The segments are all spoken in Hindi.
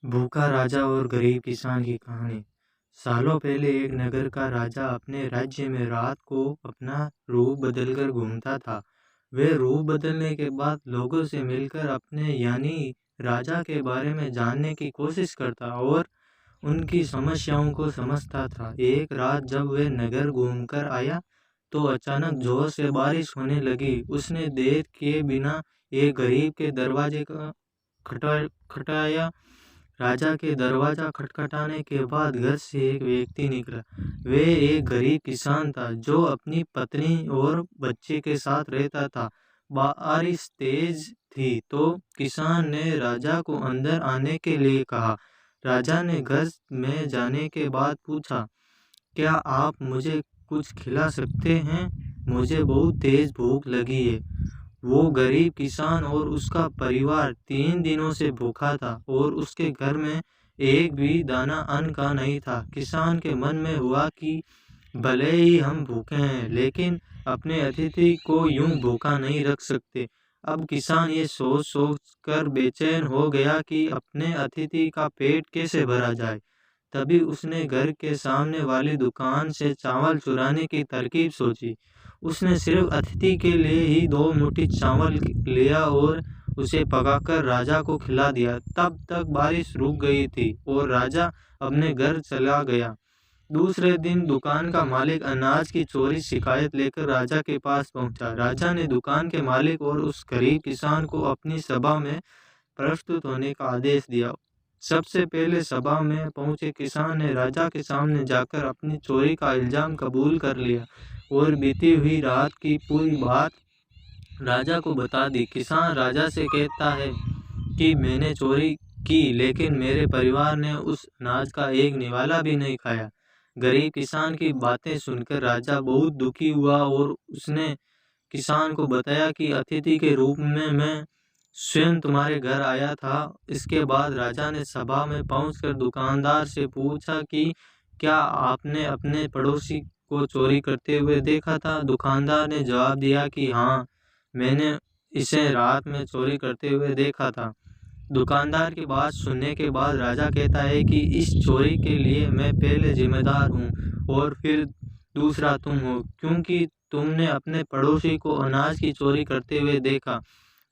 भूखा राजा और गरीब किसान की कहानी। सालों पहले एक नगर का राजा अपने राज्य में रात को अपना रूप बदलकर घूमता था। वह रूप बदलने के बाद लोगों से मिलकर अपने यानी राजा के बारे में जानने की कोशिश करता और उनकी समस्याओं को समझता था। एक रात जब वह नगर घूमकर आया तो अचानक जोर से बारिश होने लगी। उसने देर किए बिना एक गरीब के दरवाजे का खटाया। राजा के दरवाजा खटखटाने के बाद घर से एक व्यक्ति निकला। वह एक गरीब किसान था जो अपनी पत्नी और बच्चे के साथ रहता था। बारिश तेज थी तो किसान ने राजा को अंदर आने के लिए कहा। राजा ने घर में जाने के बाद पूछा, क्या आप मुझे कुछ खिला सकते हैं? मुझे बहुत तेज भूख लगी है। वो गरीब किसान और उसका परिवार 3 दिनों से भूखा था और उसके घर में एक भी दाना अन्न का नहीं था। किसान के मन में हुआ कि भले ही हम भूखे हैं, लेकिन अपने अतिथि को यूं भूखा नहीं रख सकते। अब किसान ये सोच सोच कर बेचैन हो गया कि अपने अतिथि का पेट कैसे भरा जाए। तभी उसने घर के सामने वाली दुकान से चावल चुराने की तरकीब सोची। उसने सिर्फ अतिथि के लिए ही 2 मुट्ठी चावल लिया और उसे पकाकर राजा को खिला दिया। तब तक बारिश रुक गई थी और राजा अपने घर चला गया। दूसरे दिन दुकान का मालिक अनाज की चोरी शिकायत लेकर राजा के पास पहुंचा। राजा ने दुकान के मालिक और उस गरीब किसान को अपनी सभा में प्रस्तुत होने का आदेश दिया। सबसे पहले सभा में पहुंचे किसान ने राजा के सामने जाकर अपनी चोरी का इल्जाम कबूल कर लिया और बीती हुई रात की पूरी बात राजा को बता दी। किसान राजा से कहता है कि मैंने चोरी की, लेकिन मेरे परिवार ने उस अनाज का एक निवाला भी नहीं खाया। गरीब किसान की बातें सुनकर राजा बहुत दुखी हुआ और उसने किसान को बताया कि अतिथि के रूप में मैं स्वयं तुम्हारे घर आया था। इसके बाद राजा ने सभा में पहुंचकर दुकानदार से पूछा कि क्या आपने अपने पड़ोसी को चोरी करते हुए देखा था? दुकानदार ने जवाब दिया कि हाँ, मैंने इसे रात में चोरी करते हुए देखा था। दुकानदार की बात सुनने के बाद राजा कहता है कि इस चोरी के लिए मैं पहले जिम्मेदार हूँ और फिर दूसरा तुम हो, क्योंकि तुमने अपने पड़ोसी को अनाज की चोरी करते हुए देखा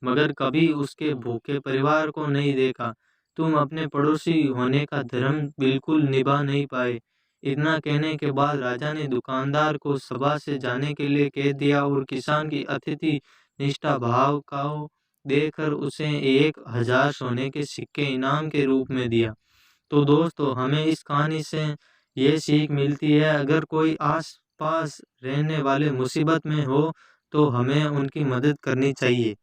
मगर कभी उसके भूखे परिवार को नहीं देखा। तुम अपने पड़ोसी होने का धर्म बिल्कुल निभा नहीं पाए। इतना कहने के बाद राजा ने दुकानदार को सभा से जाने के लिए कह दिया और किसान की अतिथि निष्ठा भाव का देकर उसे 1000 सोने के सिक्के इनाम के रूप में दिया। तो दोस्तों, हमें इस कहानी से ये सीख मिलती है, अगर कोई आस पास रहने वाले मुसीबत में हो तो हमें उनकी मदद करनी चाहिए।